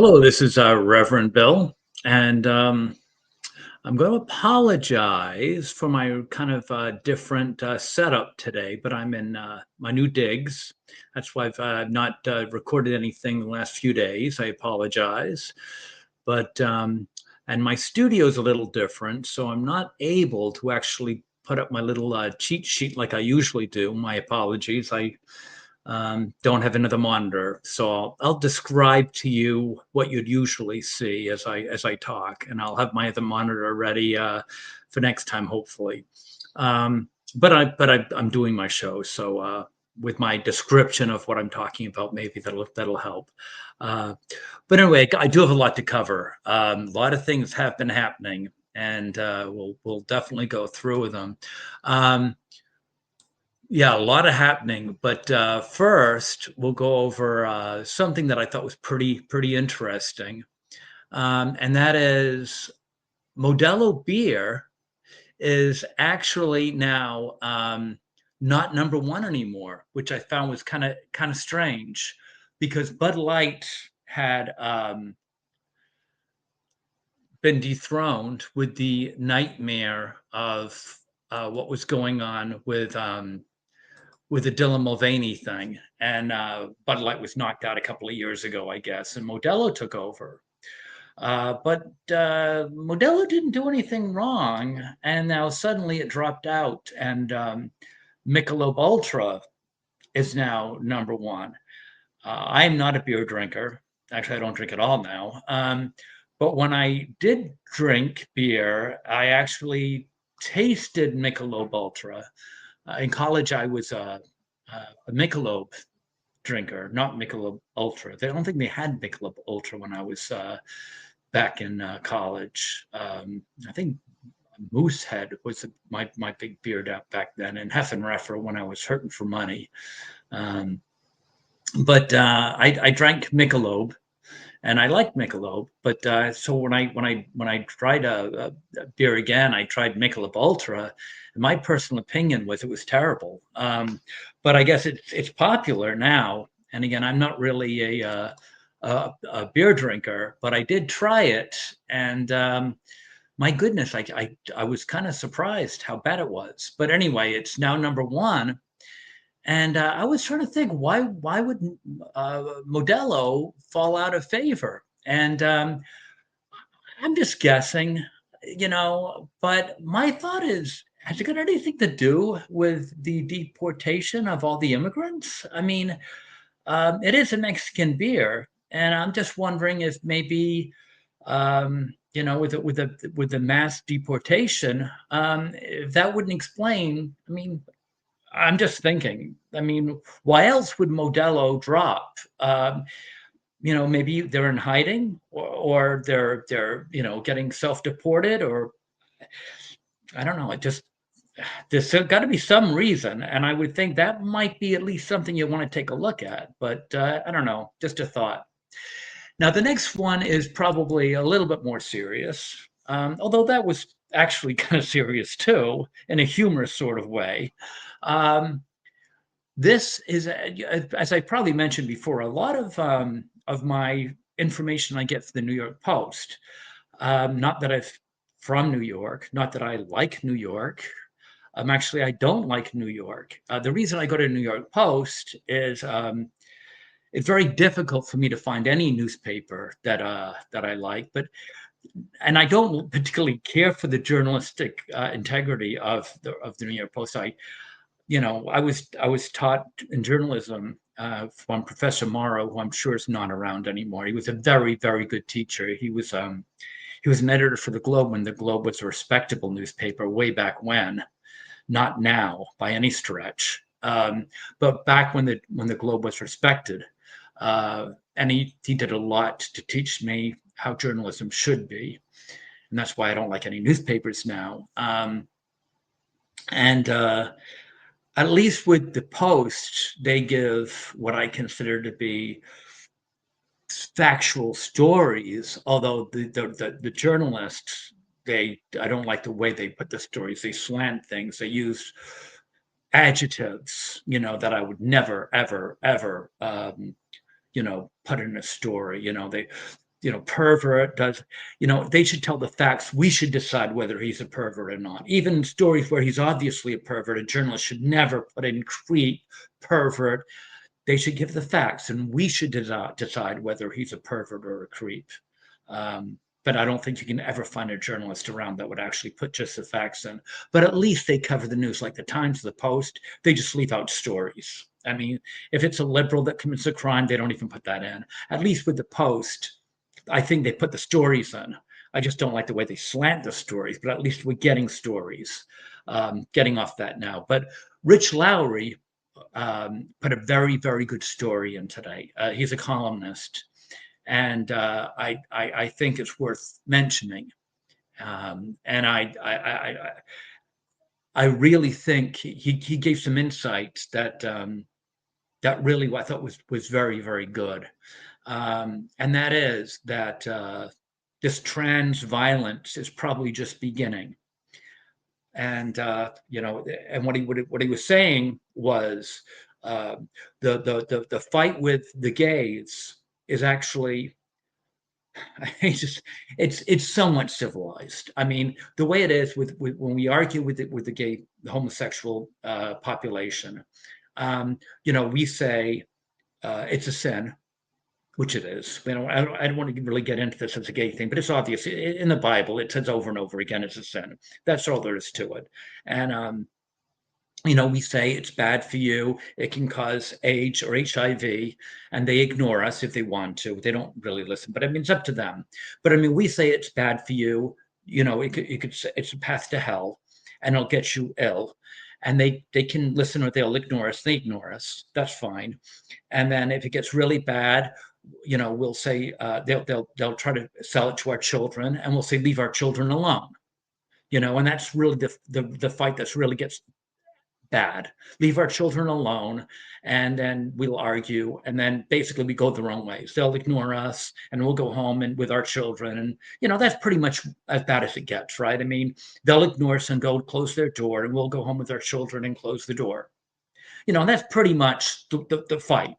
Hello, this is Reverend Bill, and I'm going to apologize for my kind of different setup today, but I'm in my new digs. That's why I've not recorded anything the last few days. I apologize. But, and my studio is a little different, so I'm not able to actually put up my little cheat sheet like I usually do. My apologies. I don't have another monitor, so I'll describe to you what you'd usually see as I talk, and I'll have my other monitor ready for next time, hopefully. I'm doing my show, so with my description of what I'm talking about, maybe that'll help. Uh, but anyway, I do have a lot to cover. A lot of things have been happening, and we'll definitely go through them. Um, yeah, a lot of happening, but first we'll go over something that I thought was pretty interesting, and that is Modelo beer is actually now not number one anymore, which I found was kind of strange, because Bud Light had been dethroned with the nightmare of what was going on with the Dylan Mulvaney thing, and Bud Light was knocked out a couple of years ago, I guess, and Modelo took over. But Modelo didn't do anything wrong, and now suddenly it dropped out, and Michelob Ultra is now number one. I'm not a beer drinker. Actually, I don't drink at all now. But when I did drink beer, I actually tasted Michelob Ultra. In college, I was a Michelob drinker, not Michelob Ultra. I don't think they had Michelob Ultra when I was back in college. I think Moosehead was my big beer back then, and Heffenreffer when I was hurting for money. Um, but I drank Michelob, and I liked Michelob. But so when I tried a beer again, I tried Michelob Ultra. And my personal opinion was it was terrible. But I guess it's popular now. And again, I'm not really a beer drinker, but I did try it, and my goodness, I was kind of surprised how bad it was. But anyway, it's now number one, and I was trying to think why would Modelo fall out of favor? And I'm just guessing, But my thought is, has it got anything to do with the deportation of all the immigrants? I mean, it is a Mexican beer, and I'm just wondering if maybe with the mass deportation, if that wouldn't explain. I mean, I'm just thinking. I mean, why else would Modelo drop? Maybe they're in hiding, or they're getting self-deported, or I don't know. It just there's got to be some reason, and I would think that might be at least something you want to take a look at. But I don't know. Just a thought. Now, the next one is probably a little bit more serious, although that was actually kind of serious too, in a humorous sort of way. Um, This is, as I probably mentioned before, a lot of my information I get from the New York Post. Not that I'm from New York, not that I like New York. Actually, I don't like New York. The reason I go to New York Post is it's very difficult for me to find any newspaper that I like, and I don't particularly care for the journalistic integrity of the New York Post. I was taught in journalism from Professor Morrow, who I'm sure is not around anymore. He was a very, very good teacher. He was an editor for the Globe when the Globe was a respectable newspaper way back when, not now by any stretch, but back when the Globe was respected. And he did a lot to teach me how journalism should be, and that's why I don't like any newspapers now. And At least with the Post, they give what I consider to be factual stories. Although the journalists, I don't like the way they put the stories. They slant things. They use adjectives, that I would never, ever, ever, put in a story. pervert does, they should tell the facts. We should decide whether he's a pervert or not. Even stories where he's obviously a pervert, a journalist should never put in creep, pervert. They should give the facts, and we should decide whether he's a pervert or a creep. But I don't think you can ever find a journalist around that would actually put just the facts in. But at least they cover the news, like the Times, the Post. They just leave out stories. I mean, if it's a liberal that commits a crime, they don't even put that in. At least with the Post, I think they put the stories in. I just don't like the way they slant the stories, but at least we're getting stories. Getting off that now. But Rich Lowry put a very, very good story in today. He's a columnist, and I think it's worth mentioning. And I really think he gave some insights that that really I thought was very, very good. And that is that this trans violence is probably just beginning. And and what he was saying was the fight with the gays is actually it's somewhat civilized. I mean, the way it is with when we argue with the gay, the homosexual population, we say it's a sin, which it is. I don't want to really get into this as a gay thing, but it's obvious in the Bible. It says over and over again, it's a sin. That's all there is to it. And we say it's bad for you. It can cause AIDS or HIV, and they ignore us if they want to. They don't really listen, but I mean, it's up to them. But I mean, we say it's bad for you. It's a path to hell, and it'll get you ill. And they can listen or they'll ignore us. They ignore us. That's fine. And then if it gets really bad, we'll say they'll try to sell it to our children, and we'll say leave our children alone. And that's really the fight that's really gets bad. Leave our children alone, and then we'll argue, and then basically we go the wrong ways. They'll ignore us, and we'll go home and with our children, and that's pretty much as bad as it gets, right? I mean, they'll ignore us and go close their door, and we'll go home with our children and close the door. And that's pretty much the fight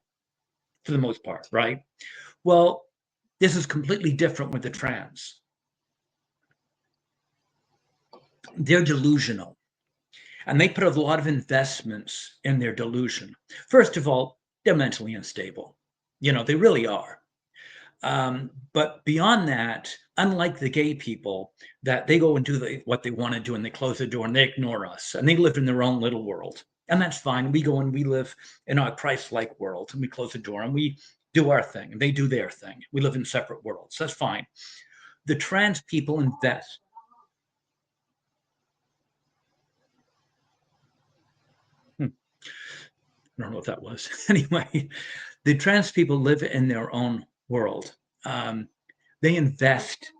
for the most part, right? Well, this is completely different with the trans. They're delusional. And they put a lot of investments in their delusion. First of all, they're mentally unstable. They really are. But beyond that, unlike the gay people, that they go and do what they want to do, and they close the door and they ignore us, and they live in their own little world. And that's fine. We go and we live in our Christ-like world, and we close the door and we do our thing, and they do their thing. We live in separate worlds. That's fine. The trans people invest. I don't know what that was. Anyway, the trans people live in their own world. They invest.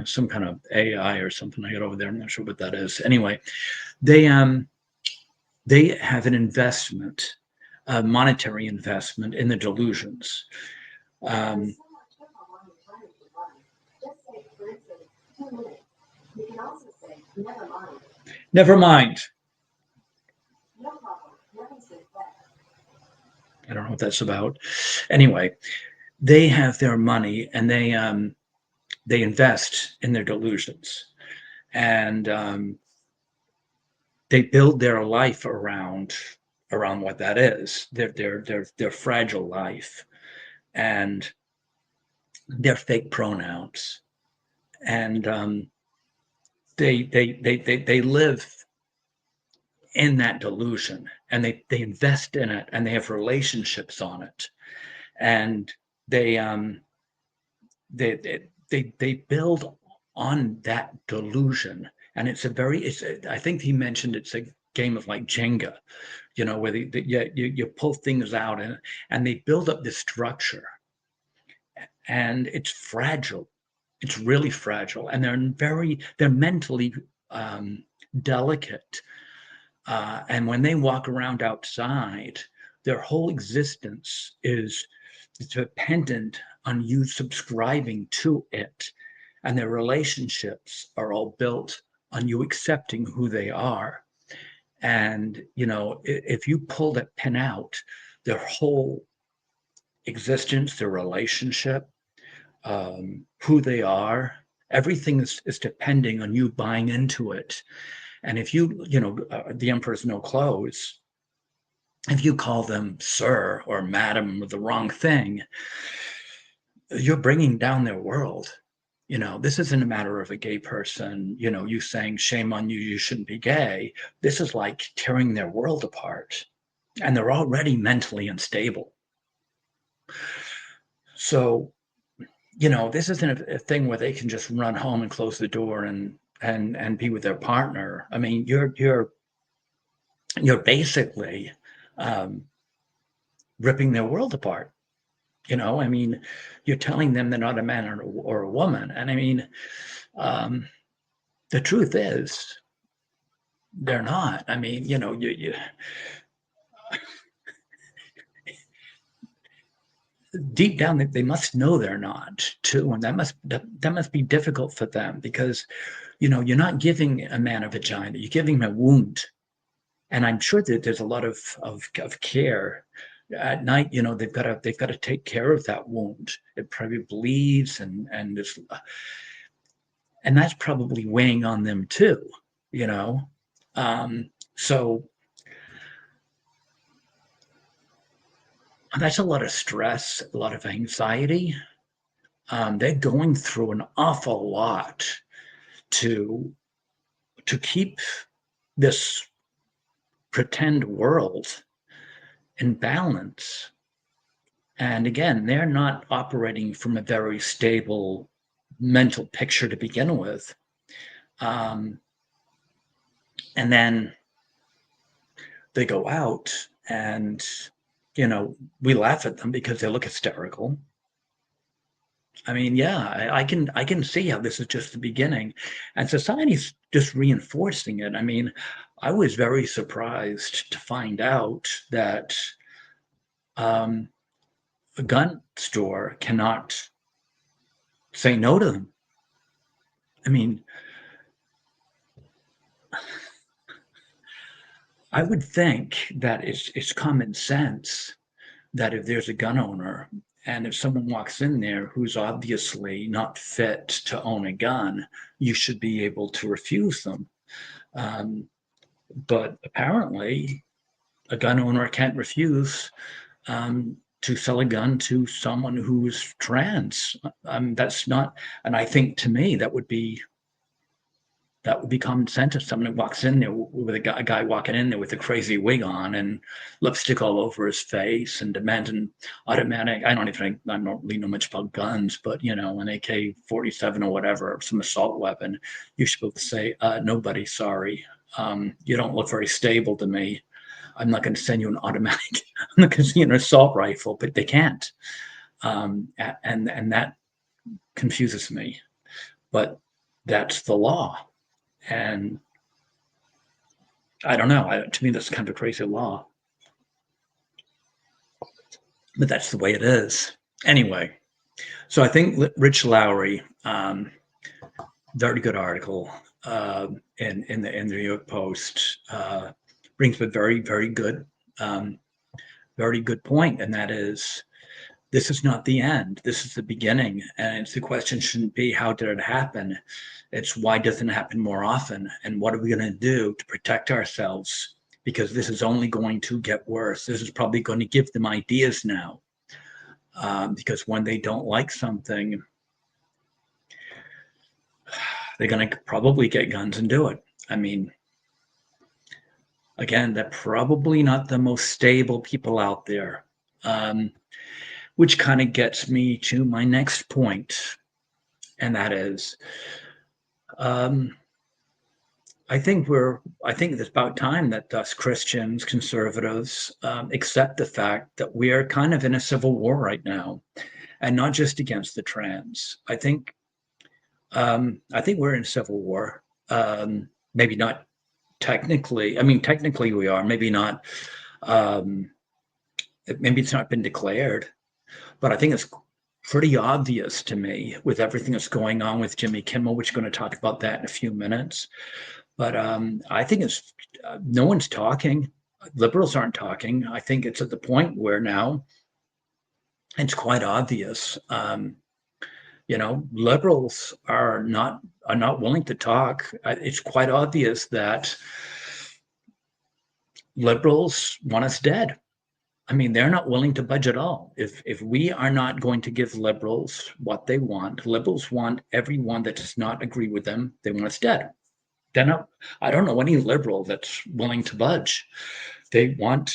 Some kind of AI or something I got over there. I'm not sure what that is. Anyway, they have an investment, a monetary investment in the delusions. Never mind. I don't know what that's about. Anyway, they have their money, and they invest in their delusions, and they build their life around what that is. Their fragile life, and their fake pronouns, and they live in that delusion, and they invest in it, and they have relationships on it, and they build on that delusion. And I think he mentioned it's a game of like Jenga, where you pull things out, and they build up this structure, and it's fragile. It's really fragile, and they're mentally delicate. And when they walk around outside, their whole existence is dependent on you subscribing to it. And their relationships are all built on you accepting who they are. And, if you pull that pin out, their whole existence, their relationship, who they are, everything is depending on you buying into it. And if the emperor's no clothes, if you call them sir or madam with the wrong thing, you're bringing down their world. This isn't a matter of a gay person, you saying, shame on you, you shouldn't be gay. This is like tearing their world apart. And they're already mentally unstable. So, this isn't a thing where they can just run home and close the door and be with their partner. I mean, you're basically um, ripping their world apart. I mean, you're telling them they're not a man or a woman. And I mean, um, the truth is they're not. I mean, you deep down they must know they're not too. And that must be difficult for them because, you're not giving a man a vagina, you're giving him a wound. And I'm sure that there's a lot of care at night. They've got to take care of that wound. It probably bleeds and that's probably weighing on them too. You know, so that's a lot of stress, a lot of anxiety. They're going through an awful lot to keep this pretend world in balance. And again, they're not operating from a very stable mental picture to begin with. And then they go out and, we laugh at them because they look hysterical. I mean, yeah, I can see how this is just the beginning, and society's just reinforcing it. I mean, I was very surprised to find out that um, a gun store cannot say no to them. I mean, I would think that it's common sense that if there's a gun owner and if someone walks in there who's obviously not fit to own a gun, you should be able to refuse them. Um, but apparently, a gun owner can't refuse to sell a gun to someone who's trans. That's not, and I think to me that would be common sense. If someone walks in there with a guy walking in there with a crazy wig on and lipstick all over his face and demanding automatic. I don't really know much about guns, but an AK-47 or whatever, some assault weapon, you should be able to say, "No, buddy, sorry, you don't look very stable to me. I'm not going to send you an automatic. I'm not going to send you an assault rifle." But they can't, and that confuses me. But that's the law. And I don't know. To me, that's kind of a crazy law, but that's the way it is. Anyway, so I think Rich Lowry, very good article in the New York Post, brings a very um, very good point, and that is this is not the end. This is the beginning, and the question shouldn't be how did it happen. It's why doesn't it happen more often, and what are we going to do to protect ourselves? Because this is only going to get worse. This is probably going to give them ideas now, because when they don't like something, they're going to probably get guns and do it. I mean, again, they're probably not the most stable people out there, which kind of gets me to my next point, and that is, um, I think it's about time that us Christians, conservatives, accept the fact that we are kind of in a civil war right now, and not just against the trans. I think we're in a civil war. Maybe not technically. I mean, technically we are. Maybe not. Um, maybe it's not been declared, but I think it's pretty obvious to me with everything that's going on with Jimmy Kimmel, which we're going to talk about that in a few minutes. But I think it's no one's talking. Liberals aren't talking. I think it's at the point where now it's quite obvious. Liberals are not willing to talk. It's quite obvious that liberals want us dead. I mean, they're not willing to budge at all. If we are not going to give liberals what they want, liberals want everyone that does not agree with them. They want us dead. They're not. I don't know any liberal that's willing to budge. They want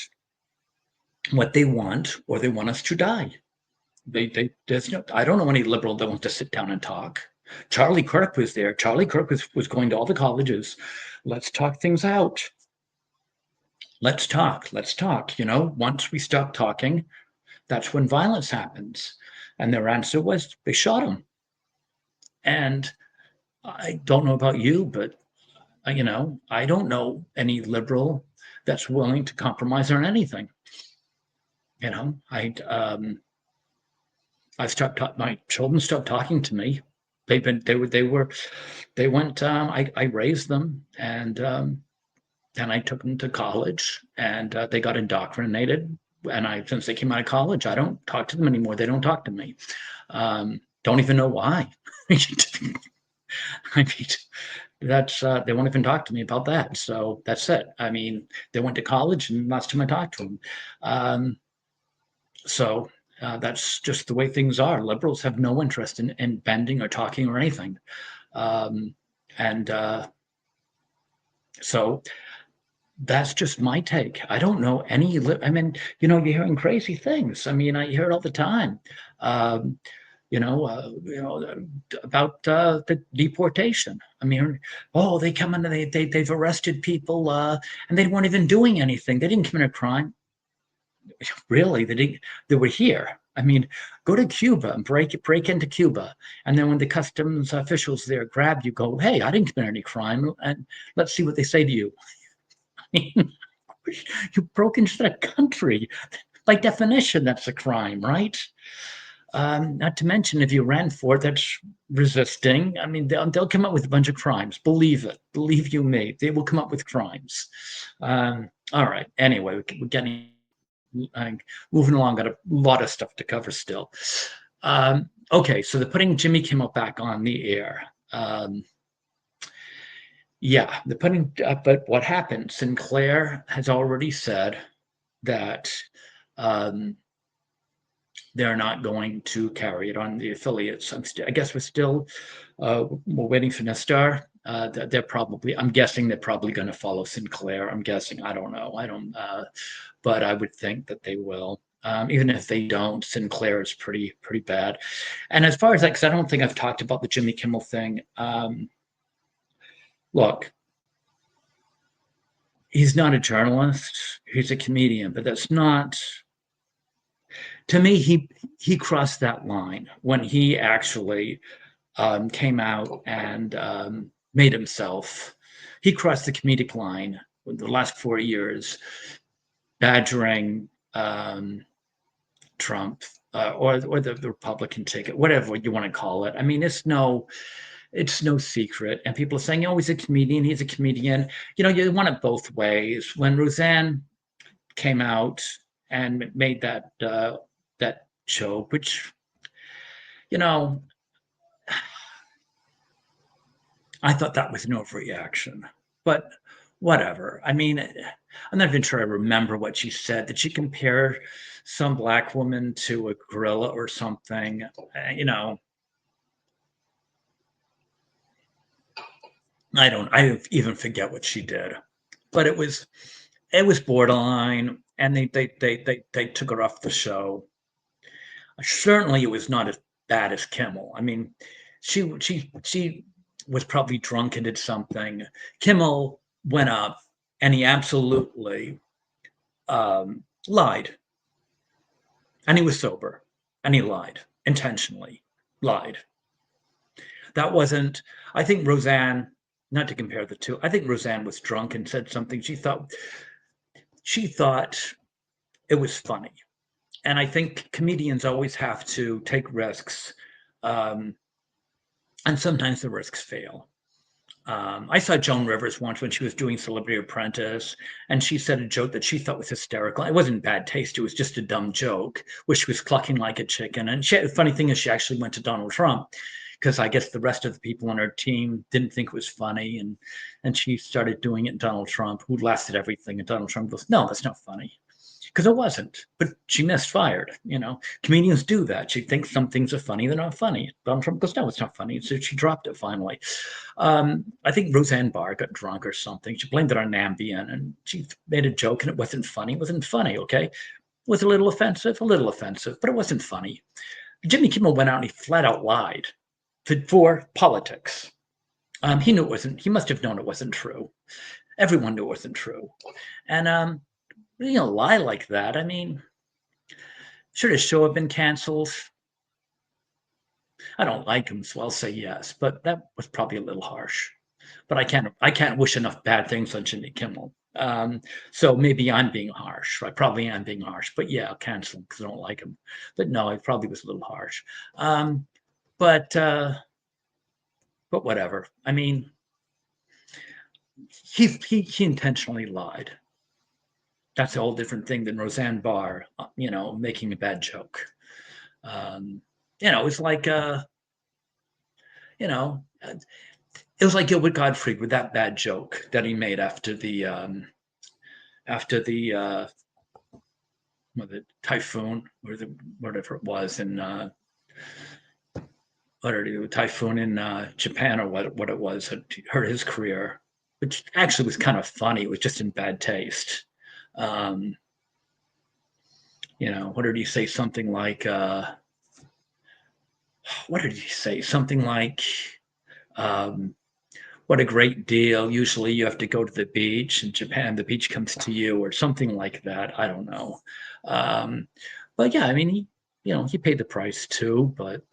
what they want, or they want us to die. There's no. I don't know any liberal that wants to sit down and talk. Charlie Kirk was there. Charlie Kirk was going to all the colleges. Let's talk things out. Let's talk. Let's talk. Once we stop talking, that's when violence happens. And their answer was they shot him. And I don't know about you, but I don't know any liberal that's willing to compromise on anything. I stopped. My children stopped talking to me. They went. I raised them, and I took them to college, and they got indoctrinated. And since they came out of college, I don't talk to them anymore. They don't talk to me. Don't even know why. I mean, that's they won't even talk to me about that. So that's it. I mean, they went to college, and last time I talked to them. So that's just the way things are. Liberals have no interest in bending or talking or anything. And so that's just my take. I don't know any. I mean, you're hearing crazy things. I mean, I hear it all the time. Um, about the deportation. I mean, oh, they come in, they've arrested people, and they weren't even doing anything. They didn't commit a crime. Really, they were here. I mean, go to Cuba and break into Cuba, and then when the customs officials there grab you, go, hey, I didn't commit any crime, and let's see what they say to you. I mean, you broke into that country. By definition, that's a crime, right? Not to mention, if you ran for it, that's resisting. I mean, they'll come up with a bunch of crimes. Believe it. Believe you me. They will come up with crimes. All right. Anyway, we're getting moving along. Got a lot of stuff to cover still. Okay, so they're putting Jimmy Kimmel back on the air. Yeah, they're putting. But what happened? Sinclair has already said that they're not going to carry it on the affiliates. I guess we're waiting for Nestar. I'm guessing they're probably going to follow Sinclair. I'm guessing. I don't know. But I would think that they will. Even if they don't, Sinclair is pretty bad. And as far as that, because I don't think I've talked about the Jimmy Kimmel thing. Look, he's not a journalist. He's a comedian, but that's not. To me, he crossed that line when he actually came out and made himself. He crossed the comedic line with the last 4 years, badgering Trump or the Republican ticket, whatever you want to call it. I mean, it's no secret. And people are saying, oh, he's a comedian. He's a comedian. You want it both ways. When Roseanne came out and made that show, which, I thought that was an overreaction, but whatever. I mean, I'm not even sure I remember what she said. Did she compare some black woman to a gorilla or something? I even forget what she did, but it was borderline, and they took her off the show. Certainly, it was not as bad as Kimmel. I mean, she was probably drunk and did something. Kimmel went up and he absolutely lied, and he was sober, and he lied intentionally. Lied. That wasn't. I think Roseanne. Not to compare the two. I think Roseanne was drunk and said something she thought it was funny. And I think comedians always have to take risks, and sometimes the risks fail. I saw Joan Rivers once when she was doing Celebrity Apprentice, and she said a joke that she thought was hysterical. It wasn't bad taste; it was just a dumb joke, where she was clucking like a chicken. And the funny thing is, she actually went to Donald Trump because I guess the rest of the people on her team didn't think it was funny, and she started doing it. Donald Trump, who lasted everything, and Donald Trump goes, "No, that's not funny." Because it wasn't. But she misfired. Comedians do that. She thinks some things are funny, they're not funny. Donald Trump goes, "No, it's not funny." So she dropped it finally. I think Roseanne Barr got drunk or something. She blamed it on Ambien, and she made a joke, and it wasn't funny. It wasn't funny. Okay, was a little offensive, but it wasn't funny. Jimmy Kimmel went out and he flat out lied for politics. He knew it wasn't. He must have known it wasn't true. Everyone knew it wasn't true, and lie like that. I mean, should his show have been canceled? I don't like him, so I'll say yes, but that was probably a little harsh. But I can't wish enough bad things on Jimmy Kimmel. So maybe I'm being harsh. I probably am being harsh, but yeah, I'll cancel him because I don't like him. But no, it probably was a little harsh. Um, but uh, but whatever. I mean, he intentionally lied. That's a whole different thing than Roseanne Barr, making a bad joke. It's like you know, it was like Gilbert Gottfried with that bad joke that he made after the typhoon or whatever it was in typhoon in Japan or what it was that hurt his career, which actually was kind of funny. It was just in bad taste. Um, what did he say? Something like what did he say? Something like um, what a great deal. Usually you have to go to the beach. In Japan, the beach comes to you, or something like that. I don't know. Um, but yeah, I mean, he paid the price too. But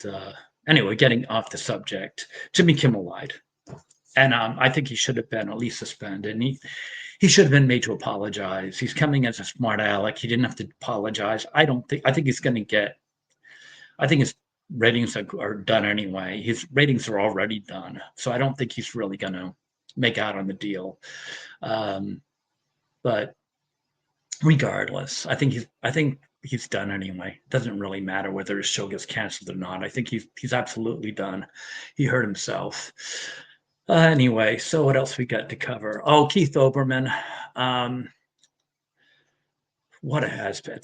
anyway, getting off the subject, Jimmy Kimmel lied. And I think he should have been at least suspended. And he should have been made to apologize. He's coming as a smart aleck. He didn't have to apologize. I think he's going to get. I think his ratings are done anyway. His ratings are already done, so I don't think he's really going to make out on the deal. Um, but regardless, I think he's done anyway. It doesn't really matter whether his show gets canceled or not. I think he's absolutely done. He hurt himself. Anyway, so what else we got to cover? Oh, Keith Olbermann. Um, what a has-been.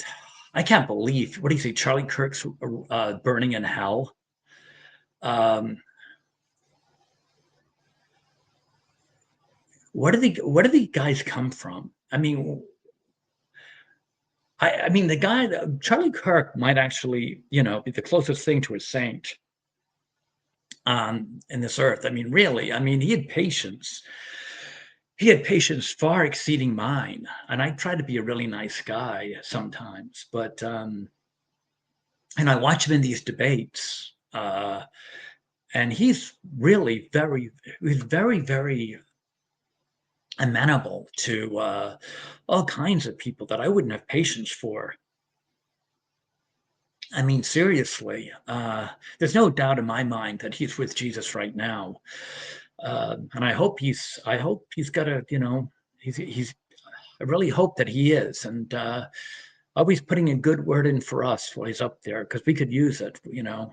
I can't believe, what do you say, Charlie Kirk's burning in hell. Um, where do the guys come from? I mean, the guy, Charlie Kirk might actually, be the closest thing to a saint in this earth. I mean, really, he had patience. He had patience far exceeding mine, and I try to be a really nice guy sometimes, but and I watch him in these debates, and he's really he's very, very amenable to all kinds of people that I wouldn't have patience for. I mean, seriously, there's no doubt in my mind that he's with Jesus right now, and I hope he's got a, he's. I really hope that he is, and always putting a good word in for us while he's up there because we could use it. No,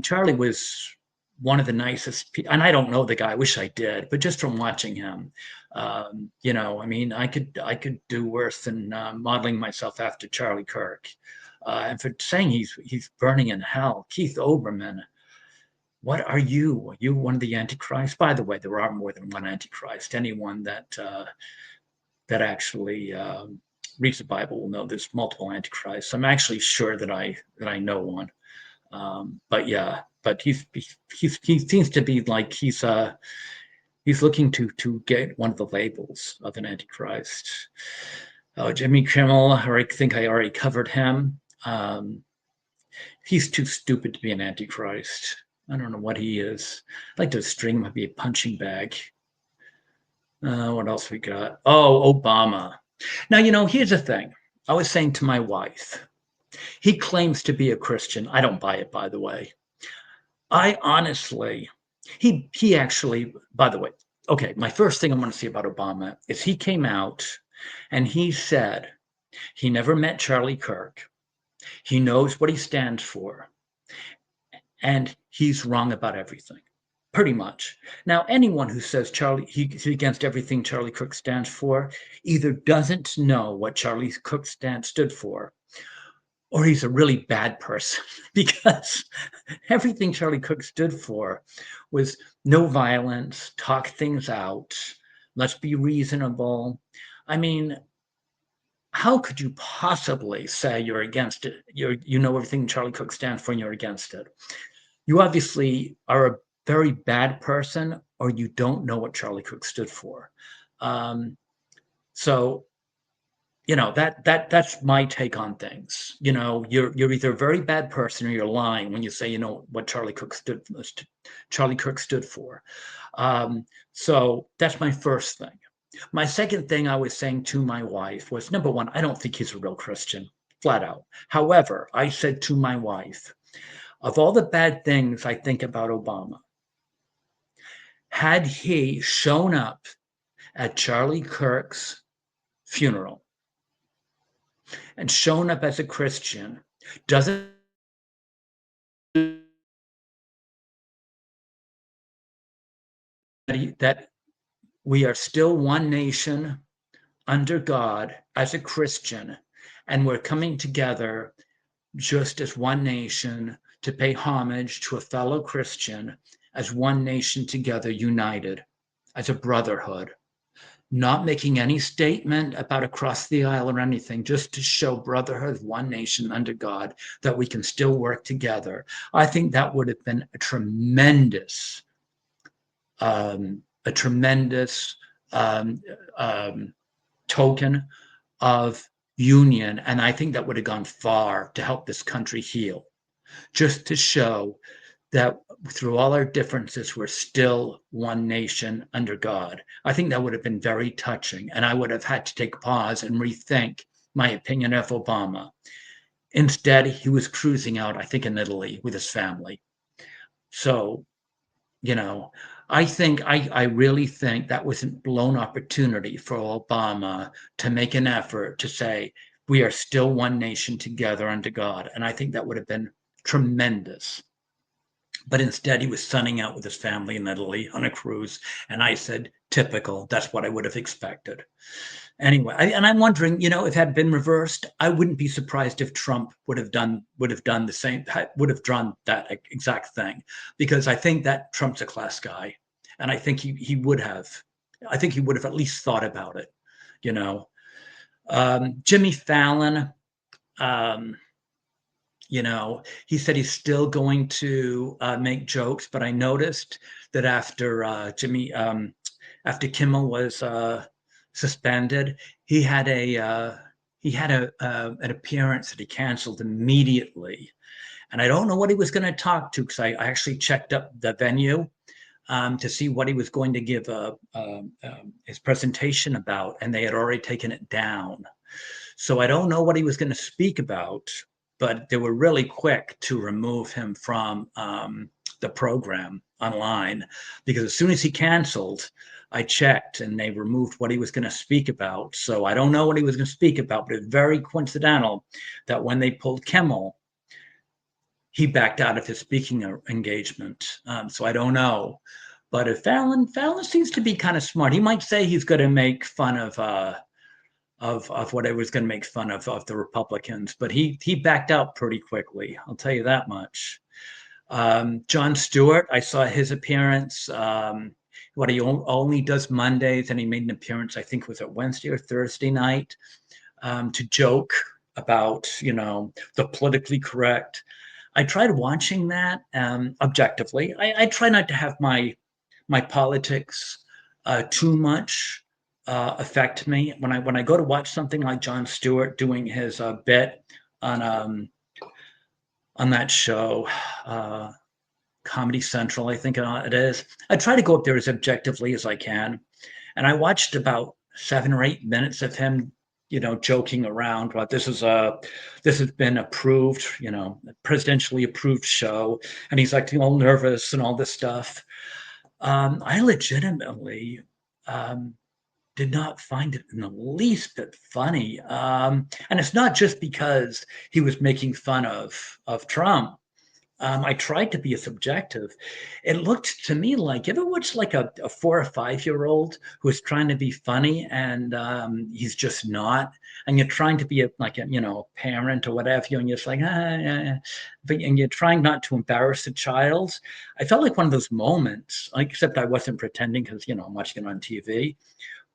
Charlie was one of the nicest people, and I don't know the guy. I wish I did, but just from watching him, I could do worse than modeling myself after Charlie Kirk. And for saying he's burning in hell, Keith Olbermann, what are you? Are you one of the Antichrists? By the way, there are more than one Antichrist. Anyone that actually reads the Bible will know there's multiple Antichrists. I'm actually sure that I know one. But yeah, but he seems to be like he's looking to get one of the labels of an Antichrist. Oh, Jimmy Kimmel, I think I already covered him. He's too stupid to be an Antichrist. I don't know what he is. I'd like to string him to be a punching bag. What else we got? Oh, Obama. Now, here's the thing. I was saying to my wife, he claims to be a Christian. I don't buy it, by the way. I honestly He actually, by the way, okay, my first thing I want to say about Obama is he came out and he said he never met Charlie Kirk. He knows what he stands for, and he's wrong about everything. Pretty much. Now, anyone who says he's against everything Charlie Kirk stands for either doesn't know what Charlie Kirk stood for, or he's a really bad person because everything Charlie Kirk stood for was no violence, talk things out, let's be reasonable. I mean, how could you possibly say you're against it? You know everything Charlie Kirk stands for and you're against it. You obviously are a very bad person, or you don't know what Charlie Kirk stood for. Um, so that's my take on things. You're either a very bad person or you're lying when you say you know what Charlie Kirk stood for. So that's my first thing. My second thing I was saying to my wife was, number one, I don't think he's a real Christian, flat out. However, I said to my wife, of all the bad things I think about Obama, had he shown up at Charlie Kirk's funeral and shown up as a Christian, doesn't that we are still one nation under God as a Christian, and we're coming together just as one nation to pay homage to a fellow Christian, as one nation together, united as a brotherhood, not making any statement about across the aisle or anything, just to show brotherhood, one nation under God, that we can still work together. I think that would have been a tremendous um, um, token of union. And I think that would have gone far to help this country heal, just to show that through all our differences, we're still one nation under God. I think that would have been very touching. And I would have had to take pause and rethink my opinion of Obama. Instead, he was cruising out, I think, in Italy with his family. So, you know, I really think that was a blown opportunity for Obama to make an effort to say, we are still one nation together under God. And I think that would have been tremendous. But instead, he was sunning out with his family in Italy on a cruise. And I said, typical. That's what I would have expected. Anyway, and I'm wondering, if it had been reversed, I wouldn't be surprised if Trump would have done the same, would have drawn that exact thing, because I think that Trump's a class guy, and I think he would have, at least thought about it. Jimmy Fallon, um, he said he's still going to make jokes, but I noticed that after Kimmel was suspended, he had an appearance that he canceled immediately, and I don't know what he was going to talk to, because I actually checked up the venue to see what he was going to give his presentation about, and they had already taken it down. So I don't know what he was going to speak about, but they were really quick to remove him from the program online, because as soon as he canceled, I checked and they removed what he was going to speak about. So I don't know what he was going to speak about, but it's very coincidental that when they pulled Kimmel, he backed out of his speaking engagement. So I don't know. But if Fallon seems to be kind of smart. He might say he's going to make fun of what I was going to make fun of the Republicans, but he backed out pretty quickly. I'll tell you that much. Jon Stewart, I saw his appearance. What he only does Mondays, and he made an appearance, I think was it Wednesday or Thursday night, to joke about the politically correct. I tried watching that objectively. I try not to have my politics too much affect me when I go to watch something like Jon Stewart doing his bit on that show, Comedy Central, I think it is. I try to go up there as objectively as I can, and I watched about 7 or 8 minutes of him joking around, but this has been approved, a presidentially approved show, and he's acting all nervous and all this stuff. I legitimately um, did not find it in the least bit funny, and it's not just because he was making fun of Trump. I tried to be subjective. It looked to me like if it was like a 4 or 5 year old who's trying to be funny and he's just not, and you're trying to be a parent or whatever, and you're just like and you're trying not to embarrass the child. I felt like one of those moments, except I wasn't pretending because I'm watching it on TV,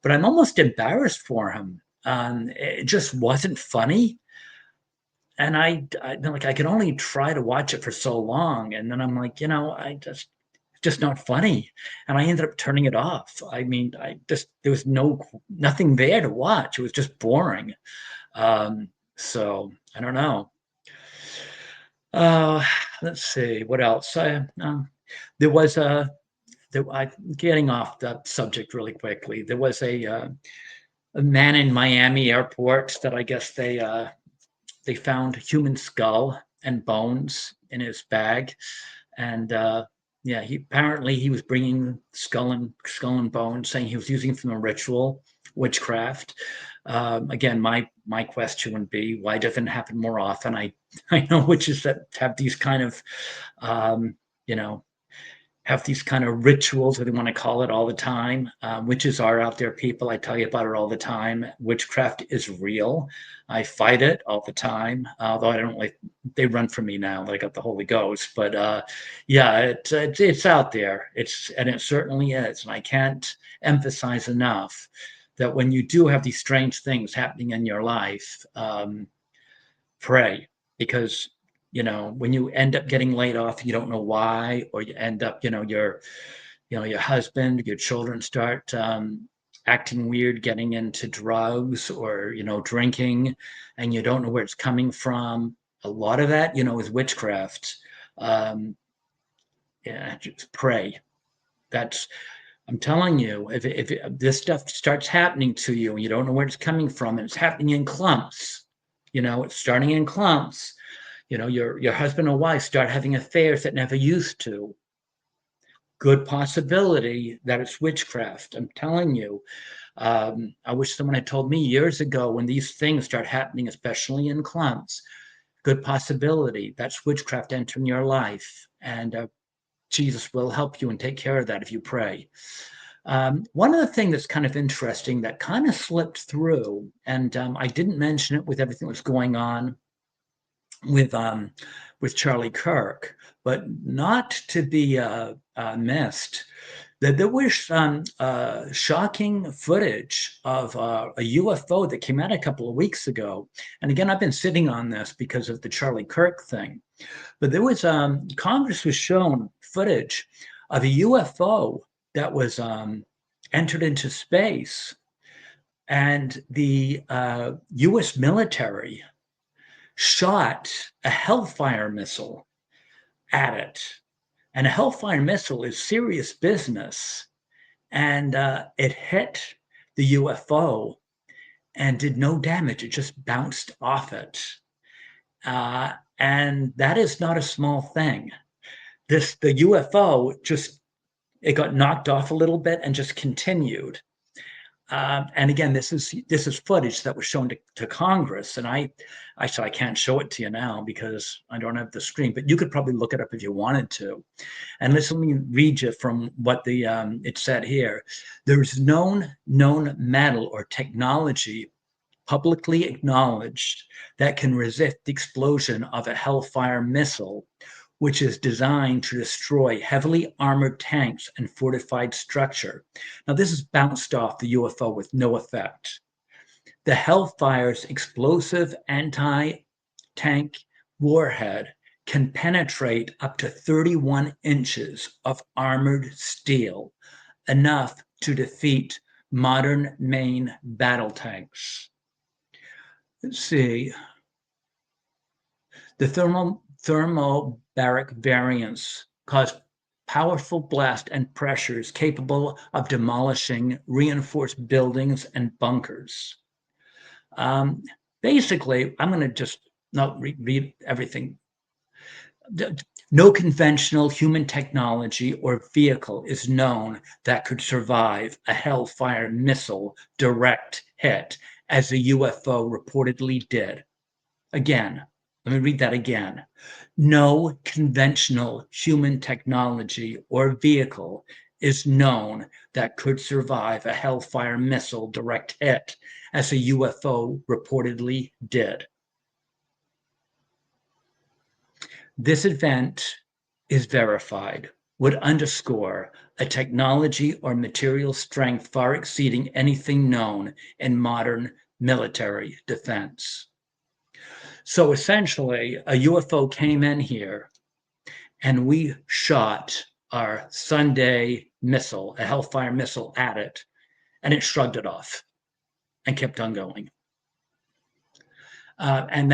but I'm almost embarrassed for him. It just wasn't funny, and I could only try to watch it for so long, and then I'm like, I just not funny, and I ended up turning it off. I mean, I just there was nothing there to watch. It was just boring. So I don't know. Uh, let's see what else. There was I'm getting off the subject really quickly. There was a man in Miami airport that I guess they found human skull and bones in his bag, and yeah, he was bringing skull and bones, saying he was using from a ritual witchcraft. Again, my question would be, why doesn't it happen more often? I know witches that have these kind of um, you know have these kind of rituals, or they want to call it, all the time. Witches are out there, people. I tell you about it all the time. Witchcraft is real. I fight it all the time, although I don't like. They run from me now that I got the Holy Ghost. But yeah, it's out there. It certainly is, and I can't emphasize enough that when you do have these strange things happening in your life, pray, because when you end up getting laid off, you don't know why, or you end up, your husband, your children start acting weird, getting into drugs, or drinking, and you don't know where it's coming from. A lot of that, is witchcraft. um yeah, just pray. That's I'm telling you, if this stuff starts happening to you and you don't know where it's coming from, and it's happening in clumps, it's starting in clumps. Your husband or wife start having affairs that never used to. Good possibility that it's witchcraft. I'm telling you. I wish someone had told me years ago, when these things start happening, especially in clumps, good possibility that's witchcraft entering your life. And Jesus will help you and take care of that if you pray. One other thing that's kind of interesting that kind of slipped through, and I didn't mention it with everything that's going on with Charlie Kirk, but not to be missed, that there was some shocking footage of a UFO that came out a couple of weeks ago. And again, I've been sitting on this because of the Charlie Kirk thing. But there was Congress was shown footage of a UFO that was entered into space, and the U.S. military shot a Hellfire missile at it. And a Hellfire missile is serious business. And it hit the UFO and did no damage. It just bounced off it. And that is not a small thing. The UFO it got knocked off a little bit and just continued. And again, this is footage that was shown to Congress, and I said I can't show it to you now because I don't have the screen, but you could probably look it up if you wanted to. And let me read you from what it said here. There's known metal or technology publicly acknowledged that can resist the explosion of a Hellfire missile, which is designed to destroy heavily armored tanks and fortified structure. Now, this is bounced off the UFO with no effect. The Hellfire's explosive anti-tank warhead can penetrate up to 31 inches of armored steel, enough to defeat modern main battle tanks. Let's see. The thermobaric variants cause powerful blast and pressures capable of demolishing reinforced buildings and bunkers. Um, Basically, I'm going to just not read everything. No conventional human technology or vehicle is known that could survive a Hellfire missile direct hit, as the UFO reportedly did. Again, let me read that again. No conventional human technology or vehicle is known that could survive a Hellfire missile direct hit, as a UFO reportedly did. This event is verified, would underscore a technology or material strength far exceeding anything known in modern military defense. So essentially, a UFO came in here and we shot our Sunday missile, a Hellfire missile, at it, and it shrugged it off and kept on going. And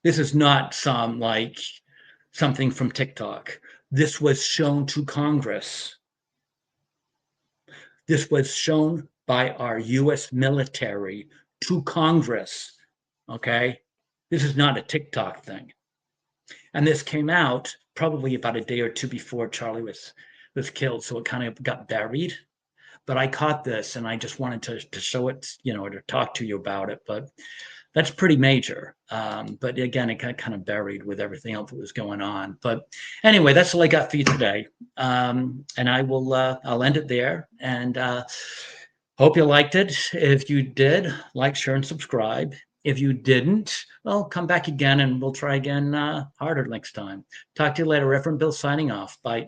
this is not something from TikTok. This was shown to Congress. This was shown by our US military to Congress. Okay. This is not a TikTok thing. And this came out probably about a day or two before Charlie was killed. So it kind of got buried. But I caught this and I just wanted to show it, or to talk to you about it. But that's pretty major. But again, it got kind of buried with everything else that was going on. But anyway, that's all I got for you today. And I'll end it there. And hope you liked it. If you did, like, share, and subscribe. If you didn't, well, come back again and we'll try again harder next time. Talk to you later. Reverend Bill signing off. Bye.